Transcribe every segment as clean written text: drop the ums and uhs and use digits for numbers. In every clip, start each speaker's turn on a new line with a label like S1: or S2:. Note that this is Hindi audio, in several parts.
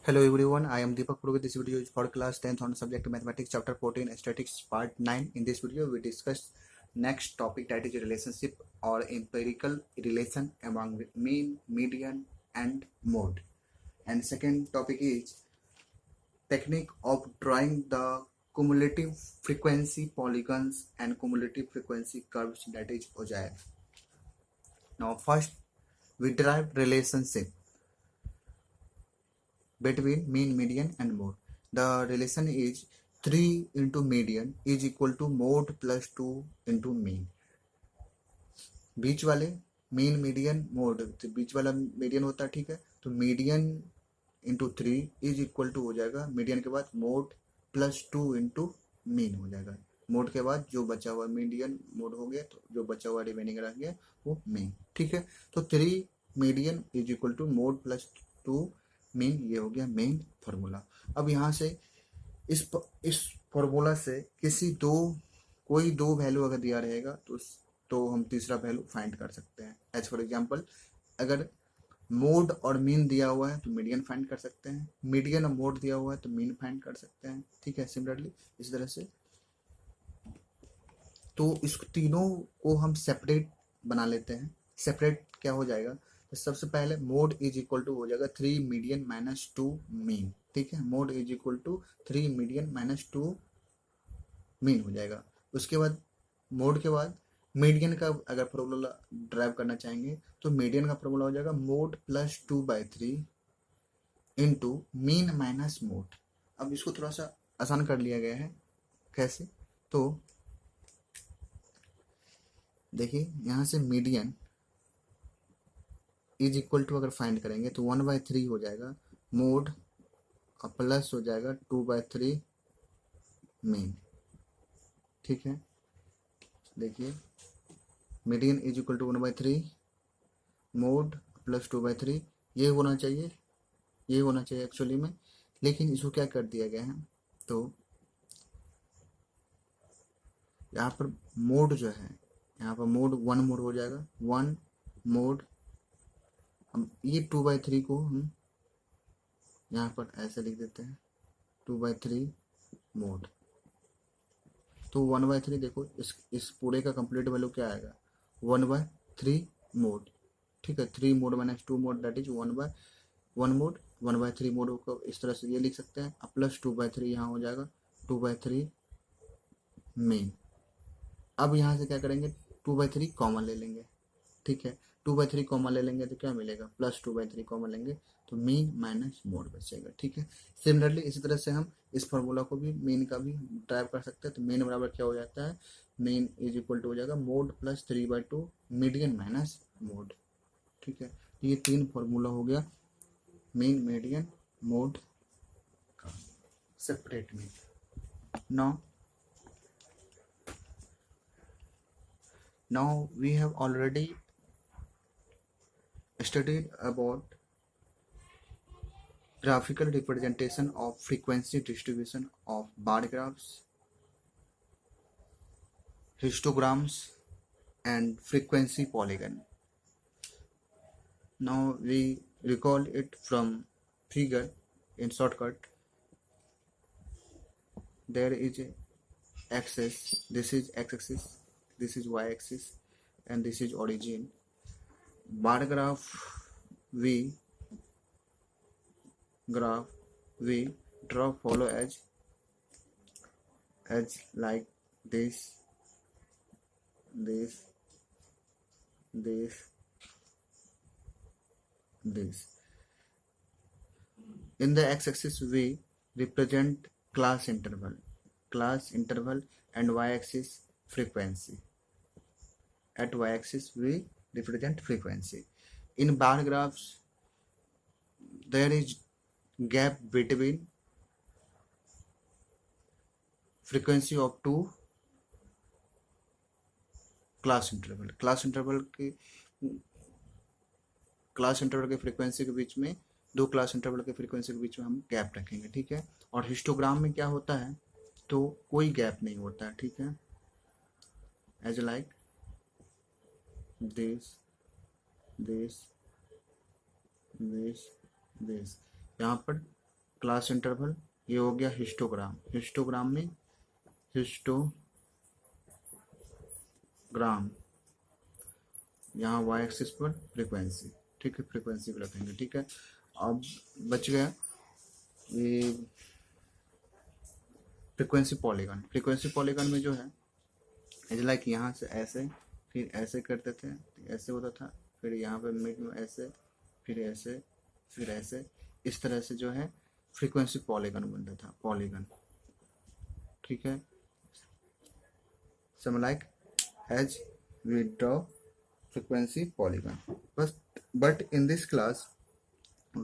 S1: Hello everyone, I am Deepak Purvi. This video is for class 10th on subject mathematics chapter 14 statistics part 9. In this video we discuss next topic, that is relationship or empirical relation among mean, median and mode. And second topic is technique of drawing the cumulative frequency polygons and cumulative frequency curves, that is ogive. Now first we derive relationship between mean, median and mode. The relation is 3 into median is equal to mode plus 2 into mean. बीच वाले मीन मीडियन मोड, तो बीच वाला मीडियन होता है, ठीक है, तो median into 3 is equal to हो जाएगा मीडियन के बाद मोड प्लस 2 इंटू मीन हो जाएगा। मोड के बाद जो बचा हुआ मीडियन मोड हो गया, तो जो बचा हुआ रिमेनिंग रह गया वो मीन, ठीक है। तो 3 median is equal to mode plus 2 mean, ये हो गया मेन फॉर्मूला। अब यहाँ से इस फॉर्मूला से कोई दो वैल्यू अगर दिया रहेगा तो हम तीसरा वैल्यू फाइंड कर सकते हैं। एज फॉर एग्जांपल, अगर मोड और मीन दिया हुआ है तो मीडियन फाइंड कर सकते हैं, मीडियन और मोड दिया हुआ है तो मीन फाइंड कर सकते हैं, ठीक है। सिमिलरली इस तरह से तो इस तीनों को हम सेपरेट बना लेते हैं। सेपरेट क्या हो जाएगा, तो सबसे पहले मोड इज इक्वल टू हो जाएगा 3 मीडियन माइनस 2 मीन, ठीक है। Mode is equal to 3 median minus 2 mean हो जाएगा। उसके बाद मोड के बाद मीडियन का अगर फॉर्मूला ड्राइव करना चाहेंगे तो मीडियन का फॉर्मूला हो जाएगा mode plus 2/3 into mean minus mode. अब इसको थोड़ा सा आसान कर लिया गया है। कैसे, तो देखिए यहाँ से मीडियन इज इक्वल टू अगर फाइंड करेंगे तो 1/3 हो जाएगा मोड और प्लस हो जाएगा 2/3 मीन, ठीक है। देखिए median is equal to 1/3 mode plus 2/3, ये होना चाहिए एक्चुअली में, लेकिन इसको क्या कर दिया गया है, तो यहाँ पर मोड जो है, यहाँ पर मोड 1 मोड हो जाएगा, 1 मोड। हम ये 2/3 को हम यहाँ पर ऐसे लिख देते हैं 2/3 मोड। तो 1/3 देखो, इस पूरे का कंप्लीट वैल्यू क्या आएगा, 1/3 मोड, ठीक है। 3 mode minus 2 mode, that is 1/1 mode. 1/3 mode को इस तरह से ये लिख सकते हैं, अब प्लस 2/3 यहाँ हो जाएगा 2/3 मेन। अब यहाँ से क्या करेंगे, 2/3 कॉमन ले लेंगे, ठीक है। 2/3 कॉमन ले लेंगे तो क्या मिलेगा, प्लस 2/3 कॉमन लेंगे तो मीन माइनस मोड बचेगा, ठीक है। सिमिलरली इसी तरह से हम इस फॉर्मूला को भी मीन का भी ड्राइव कर सकते हैं। तो मीन बराबर क्या हो जाता है, मीन इज इक्वल टू हो जाएगा mode plus 3/2 median minus mode, ठीक है। तो ये 3 फॉर्मूला हो गया मीन, मीडियन, मोड का separate mean. Now we have already studied about graphical representation of frequency distribution of bar graphs, histograms and frequency polygon. Now we recall it from figure in shortcut. There is a axis, this is x-axis, this is y-axis and this is origin. Bar graph we draw follow as like this. In the x-axis we represent class interval and y-axis frequency. At y-axis we represent frequency. In bar graphs there is gap between frequency of two class interval के फ्रीक्वेंसी के बीच में, दो क्लास इंटरवल के फ्रीक्वेंसी के बीच में हम गैप रखेंगे, ठीक है। और हिस्टोग्राम में क्या होता है, तो कोई गैप नहीं होता है, ठीक है। एज लाइक दिस, यहाँ पर क्लास इंटरवल, ये हो गया हिस्टोग्राम। हिस्टोग्राम में हिस्टोग्राम, यहाँ वाई एक्सिस पर फ्रीक्वेंसी, ठीक है, फ्रीक्वेंसी भी रखेंगे, ठीक है। अब बच गया ये फ्रीक्वेंसी पॉलीगन। फ्रीक्वेंसी पॉलीगन में जो है इज लाइक यहाँ से ऐसे, फिर ऐसे करते थे, ऐसे होता था, फिर यहाँ पे मिड में ऐसे, फिर ऐसे, फिर ऐसे, इस तरह से जो है फ्रीक्वेंसी पॉलीगन बनता था, पॉलीगन, ठीक है। Some like as we draw frequency polygon. But in this class,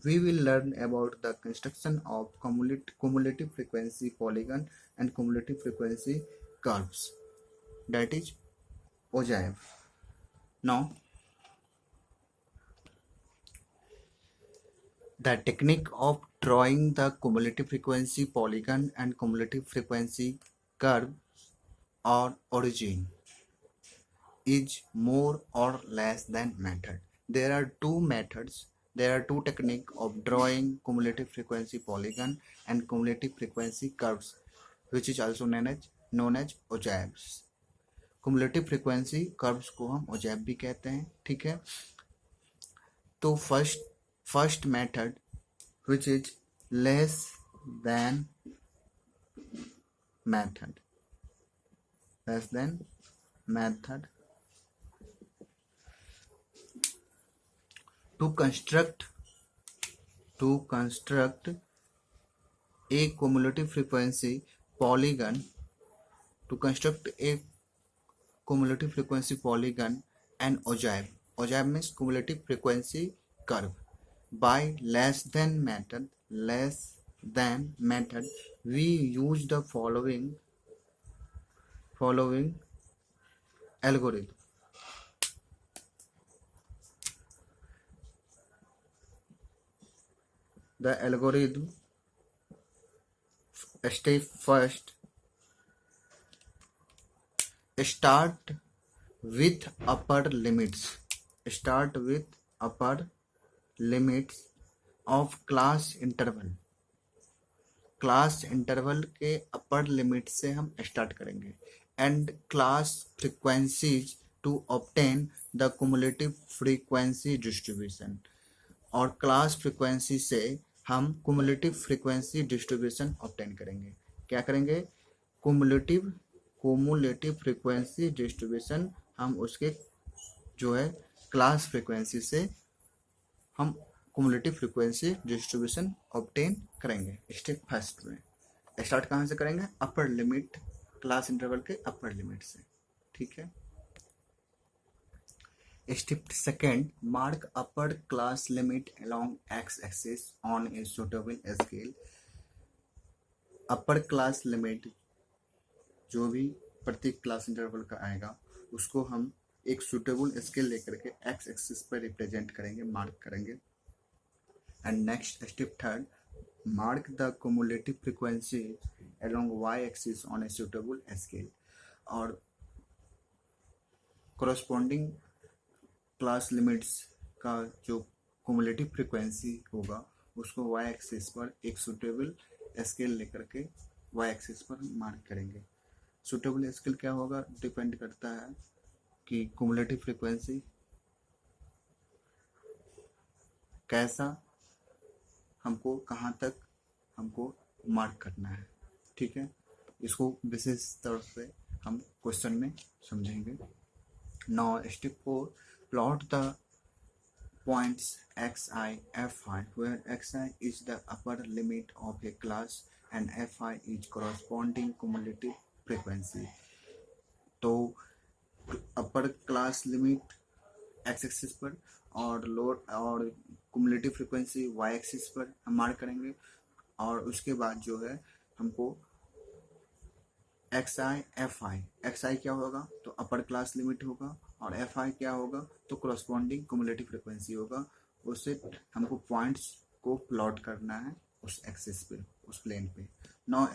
S1: we will learn about the construction of cumulative frequency polygon and cumulative frequency curves, that is ogive. Now, the technique of drawing the cumulative frequency polygon and cumulative frequency curve or origin is more or less than method. There are two methods. There are two techniques of drawing cumulative frequency polygon and cumulative frequency curves, which is also known as ogives. Cumulative frequency curves को हम ogive भी कहते हैं, ठीक है। तो first method, which is less than method, to construct a cumulative frequency polygon, and ogive means cumulative frequency curve by less than method, we use the following algorithm. The algorithm, step first, start with upper limits of class interval के अपर लिमिट से हम स्टार्ट करेंगे, and class frequencies to obtain the cumulative frequency distribution, और क्लास फ्रीक्वेंसी से हम cumulative frequency distribution ऑब्टेन करेंगे। क्या करेंगे? cumulative frequency distribution, हम उसके जो है क्लास फ्रीक्वेंसी से हम cumulative frequency distribution ऑब्टेन करेंगे। स्टेप फर्स्ट में स्टार्ट कहाँ से करेंगे? अपर लिमिट, क्लास इंटरवल के अपर लिमिट से, ठीक है। Step second, mark upper class limit along x axis on a suitable scale. Upper class limit जो भी प्रत्येक क्लास इंटरवल का आएगा उसको हम एक सुटेबल स्केल लेकर के एक्स एक्सिस पर रिप्रेजेंट करेंगे, मार्क करेंगे। And next step third, mark the cumulative frequency along y-axis on a suitable scale, और corresponding class limits का जो cumulative frequency होगा उसको y-axis पर एक suitable scale लेकर के y-axis पर मार्क करेंगे। suitable scale क्या होगा? डिपेंड करता है कि cumulative frequency कैसा हमको कहाँ तक हमको मार्क करना है, ठीक है। इसको विशेष तौर से हम क्वेश्चन में समझेंगे। Now step 4, plot the points xi, fi, where xi is the upper limit of a class and fi is corresponding cumulative frequency। तो upper class limit x axis पर और लोअर और cumulative फ्रीक्वेंसी वाई एक्सिस पर हम मार्क करेंगे, और उसके बाद जो है हमको x i f i, x i क्या होगा? तो अपर क्लास लिमिट होगा, और एफ आई क्या होगा? तो corresponding cumulative फ्रीक्वेंसी होगा। उससे हमको पॉइंट्स को प्लॉट करना है उस एक्सिस पे, उस प्लेन पे। Now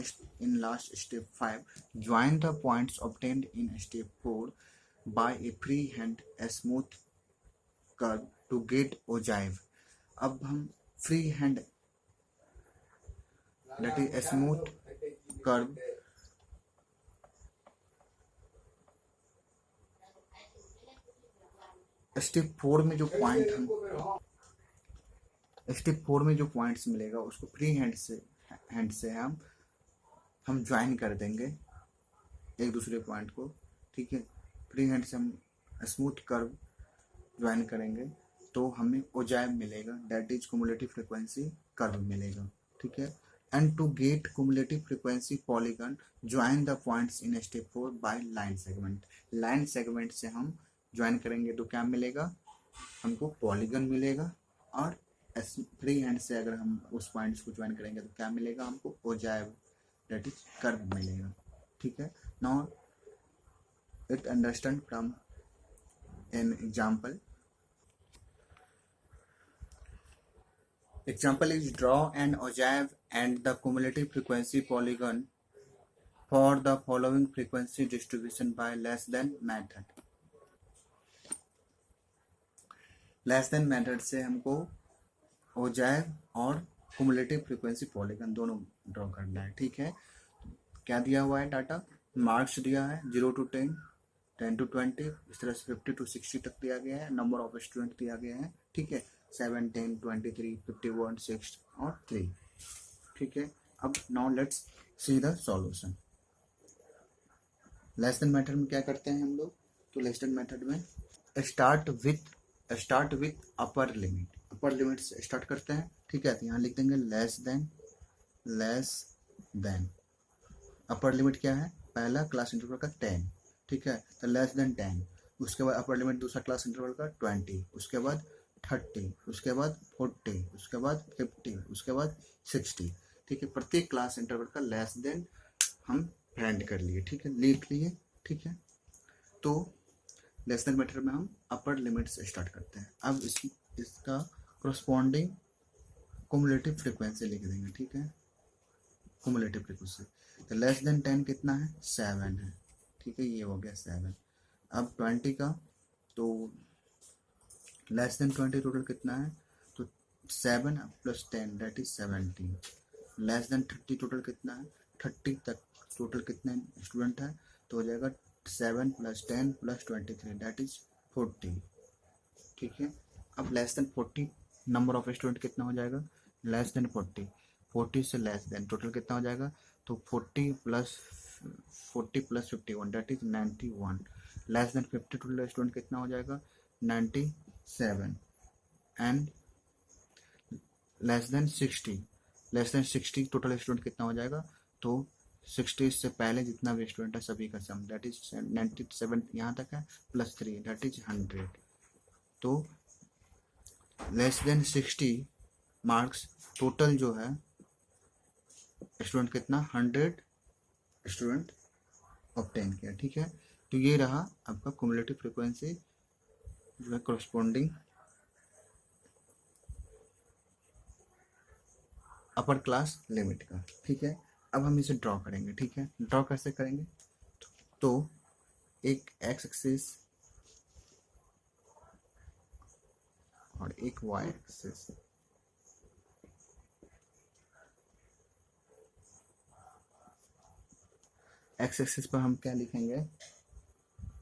S1: in last step 5, join the points obtained in step 4 by a free hand smooth curve to get ogive. अब हम free hand that is smooth curve step 4 में जो पॉइंट हम स्टेप 4 में जो पॉइंट्स मिलेगा उसको फ्री हैंड से हम ज्वाइन कर देंगे एक दूसरे पॉइंट को, ठीक है। फ्री हैंड से हम स्मूथ कर्व ज्वाइन करेंगे तो हमें ओजाइव मिलेगा, that is cumulative frequency curve मिलेगा, ठीक है। And to get cumulative frequency polygon join the points in step 4 by line segment. Line segment से हम ज्वाइन करेंगे तो क्या मिलेगा, हमको पॉलीगन मिलेगा, और फ्री हैंड से अगर हम उस पॉइंट्स को ज्वाइन करेंगे तो क्या मिलेगा हमको, ओजाइव दैट इज कर्व मिलेगा, ठीक है। Now it understand from an example. Example is draw an ogive and the cumulative frequency polygon for the following frequency distribution by less than method। Less than method से हमको ओजाइव और cumulative frequency polygon दोनों ड्रॉ करना है, ठीक है। क्या दिया हुआ है डाटा, मार्क्स दिया है 0 to 10, 10 to 20, इस तरह से 50 to 60 तक दिया गया है, नंबर ऑफ स्टूडेंट दिया गया है, ठीक है, 7, 10, 23, 51, 6 और 3, ठीक है। अब now let's see the solution. Less than method में क्या करते हैं हम लोग, तो लेस देन मेथड में स्टार्ट विथ अपर लिमिट से स्टार्ट करते हैं, ठीक है। तो यहाँ लिख देंगे लेस देन अपर लिमिट क्या है, पहला क्लास इंटरवल का 10, ठीक है, तो लेस देन 10, उसके बाद अपर लिमिट दूसरा क्लास इंटरवल का 20, उसके बाद 30, उसके बाद 40, उसके बाद 50, उसके बाद 60, ठीक है। प्रत्येक क्लास इंटरवल का लेस देन हम फाइंड कर लिए, ठीक है, लिख लिए, ठीक है। तो लेस देन मेथड में हम अपर लिमिट से स्टार्ट करते हैं। अब इसका कोरस्पॉन्डिंग क्युमुलेटिव फ्रीक्वेंसी लिख देंगे, ठीक है, क्युमुलेटिव फ्रीक्वेंसी। तो लेस देन 10 कितना है, 7 है, ठीक है, ये हो गया 7। अब 20 का, तो लेस देन 20 टोटल कितना है, तो 7 + 10 that is 17। Less than 30 total कितना है, 30 तक टोटल कितने स्टूडेंट है, तो हो जाएगा 7 + 10 + 23 दैट इज 40, ठीक है। अब less than 40 number of student कितना हो जाएगा, लेस देन 40 से लेस देन टोटल कितना हो जाएगा, तो 40 + 51 that is 91। Less than 50 total student कितना हो जाएगा, 97। And less than 60 total student कितना हो जाएगा, तो 60 से पहले जितना भी स्टूडेंट है सभी का सम दैट इज 97 यहाँ तक है, +3 दैट इज 100। तो लेस देन 60 मार्क्स टोटल जो है स्टूडेंट कितना, 100 स्टूडेंट ऑब्टेन किया, ठीक है। तो ये रहा आपका क्युमुलेटिव फ्रीक्वेंसी जो है कोरस्पॉन्डिंग अपर क्लास लिमिट का, ठीक है। अब हम इसे ड्रॉ करेंगे, ठीक है। ड्रॉ कैसे करेंगे, तो एक एक्स एक्सिस और एक वाई एक्सिस, एक्स एक्सिस पर हम क्या लिखेंगे,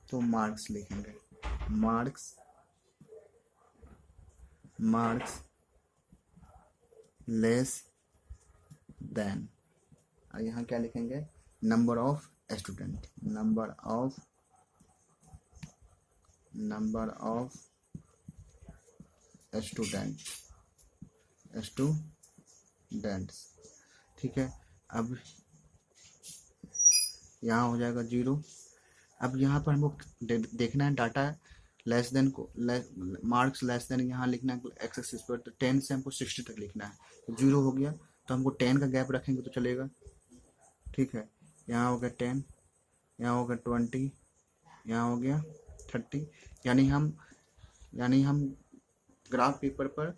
S1: तो मार्क्स लिखेंगे, मार्क्स लेस देन, और यहाँ क्या लिखेंगे, number of student, number of students, ठीक है। अब यहाँ हो जाएगा 0। अब यहाँ पर हमको देखना है डाटा लेस देन को, मार्क्स लेस देन यहाँ लिखना है एक्स एक्सिस पर, तो 10 से हमको 60 तक लिखना है, तो 0 हो गया, तो हमको 10 का गैप रखेंगे तो चलेगा, ठीक है। यहाँ हो गया 10, यहाँ हो गया 20, यहाँ हो गया 30, यानी हम ग्राफ पेपर पर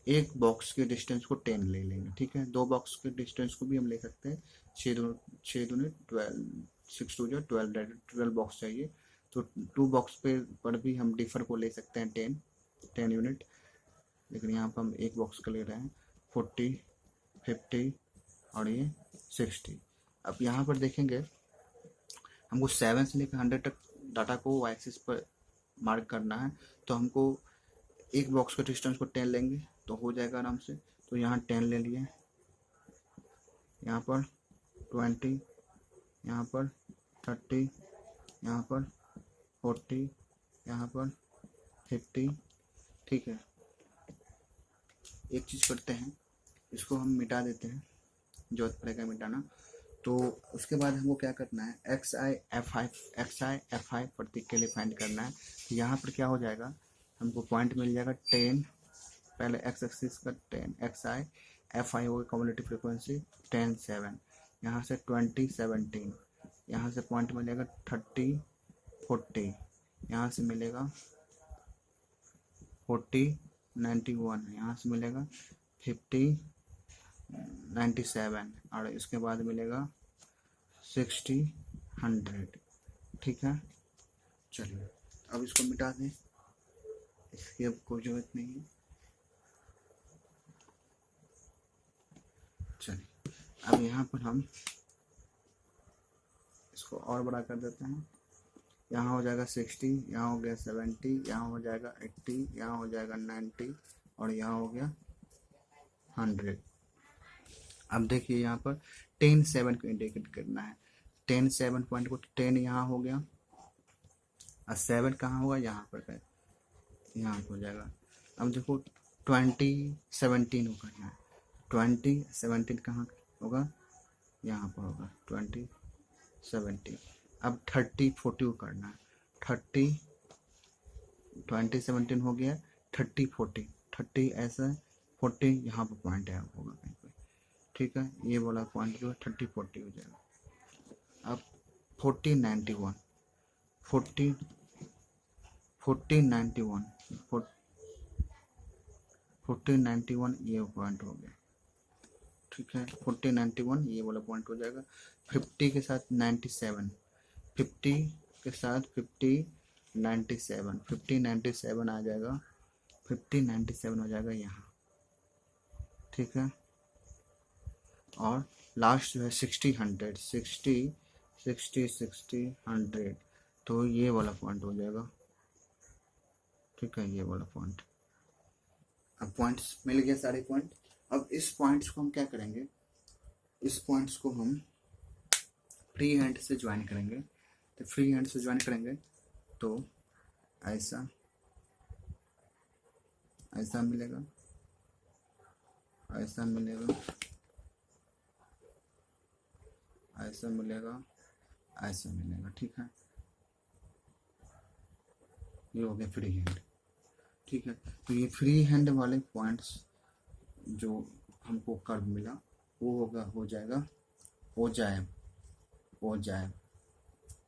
S1: एक बॉक्स के डिस्टेंस को 10 ले लेंगे, ठीक है। 2 बॉक्स के डिस्टेंस को भी हम ले सकते हैं, 6 दूनी 12, 6 2 जो 12 बॉक्स चाहिए, तो 2 बॉक्स पर भी हम डिफर को ले सकते हैं 10 यूनिट, लेकिन यहाँ पर हम एक बॉक्स का ले रहे हैं 40, 50, और ये 60। अब यहाँ पर देखेंगे हमको 7 से लेकर 100 तक डाटा को वाई एक्सिस पर मार्क करना है, तो हमको एक बॉक्स का डिस्टेंस को 10 लेंगे तो हो जाएगा आराम से। तो यहाँ 10 ले लिए, यहाँ पर 20, यहाँ पर 30, यहाँ पर 40, यहाँ पर 50। ठीक है, एक चीज़ करते हैं, इसको हम मिटा देते हैं, जरूरत पड़ेगा मिटाना। तो उसके बाद हमको क्या करना है, एक्स आई एफ आई प्रतीक के लिए फाइंड करना है। तो यहाँ पर क्या हो जाएगा, हमको पॉइंट मिल जाएगा 10, पहले एक्स एक्सिस का 10, एक्स आई एफ आई होगा कम्युलेटिव फ्रिक्वेंसी 10 7, यहाँ से 20 17, यहाँ से पॉइंट मिलेगा 30 40, यहाँ से मिलेगा 40 91, यहाँ से मिलेगा 50 97, और इसके बाद मिलेगा 60 100। ठीक है, चलिए अब इसको मिटा दें, इसकी अब कोई जरूरत नहीं है। चलिए अब यहाँ पर हम इसको और बड़ा कर देते हैं, यहाँ हो जाएगा 60, यहाँ हो गया 70, यहाँ हो जाएगा 80, यहाँ हो जाएगा 90, और यहाँ हो गया 100। अब देखिए यहाँ पर 10 7 को इंडिकेट करना है, 10 7 पॉइंट को 10 यहाँ हो गया, और 7 कहाँ होगा, यहाँ पर यहाँ हो जाएगा। अब देखो 20 17 को करना है, 20 17 कहाँ होगा, यहाँ पर होगा 20 17। अब 30 40 को करना है, 30 20 17 हो गया, 30 40 30 ऐसा 40 यहाँ पर पॉइंट है होगा कहीं पर। ठीक है, ये वाला पॉइंट जो है 30 40 हो जाएगा। अब 40 91 40 40 91 40 91 ये पॉइंट हो गया। ठीक है, 40 91 ये वाला पॉइंट हो जाएगा। 50 के साथ 97, 50 के साथ 50 97, 50 97 आ जाएगा, 50 97 हो जाएगा यहाँ। ठीक है, और लास्ट जो है 60 100 60 60 60 100, तो ये वाला पॉइंट हो जाएगा। ठीक है, ये वाला पॉइंट। अब पॉइंट्स मिल गए सारे पॉइंट। अब इस पॉइंट्स को हम क्या करेंगे, इस पॉइंट्स को हम फ्री हैंड से ज्वाइन करेंगे। तो फ्री हैंड से ज्वाइन करेंगे तो ऐसा ऐसा मिलेगा, ऐसा मिलेगा, ऐसा मिलेगा, ऐसा मिलेगा। ठीक है, ये हो गया फ्री हैंड। ठीक है, तो ये फ्री हैंड वाले पॉइंट्स जो हमको कर्व मिला वो होगा, हो जाएगा ओजाइब।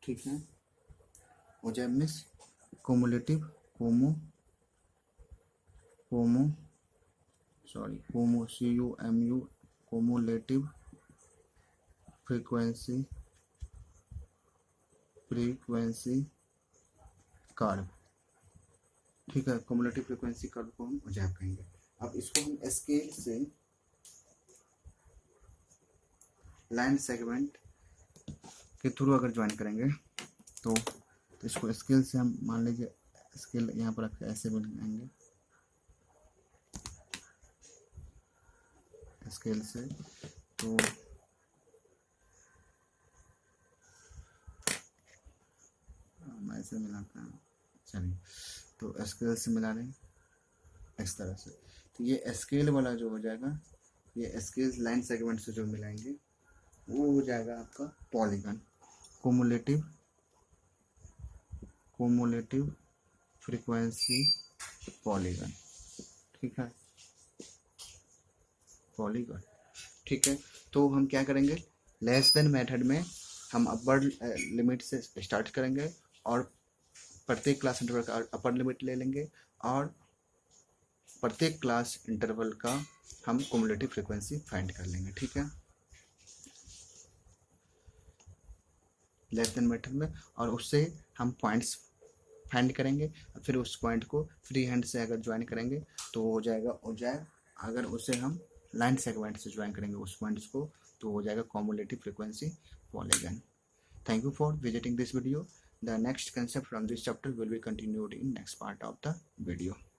S1: ठीक है, ओजाइब मीन्स कोमुलेटिव CUMU कोमुलेटिव फ्रीक्वेंसी कर्व। ठीक है, कोमुलेटिव फ्रीक्वेंसी कर्व को हम ओजाइब कहेंगे। अब इसको हम स्केल से लाइन सेगमेंट के थ्रू अगर ज्वाइन करेंगे तो इसको स्केल से हम मान लीजिए, स्केल यहाँ पर रख ऐसे बनाएंगे, स्केल से तो हम ऐसे मिलाते हैं। चलिए, तो स्केल से मिला रहे इस तरह से, तो ये स्केल वाला जो हो जाएगा, ये स्केल लाइन सेगमेंट से जो मिलाएंगे वो हो जाएगा आपका पॉलीगन, कोमुलेटिव फ्रीक्वेंसी पॉलीगन। ठीक है, पॉलीगन। ठीक है, तो हम क्या करेंगे, लेस देन मेथड में हम अपर लिमिट से स्टार्ट करेंगे और प्रत्येक क्लास इंटरवल का अपर लिमिट ले लेंगे, और प्रत्येक क्लास इंटरवल का हम कोमुलेटिव फ्रीक्वेंसी फाइंड कर लेंगे। ठीक है, लेस देन मेथड में, और उससे हम पॉइंट्स फाइंड करेंगे, फिर उस पॉइंट को फ्री हैंड से अगर ज्वाइन करेंगे तो हो जाएगा ओजाइब। अगर उसे हम लाइन सेगमेंट से ज्वाइन करेंगे उस पॉइंट्स को, तो हो जाएगा cumulative frequency polygon. Thank you for visiting this video. The next concept from this chapter will be continued in next part of the video.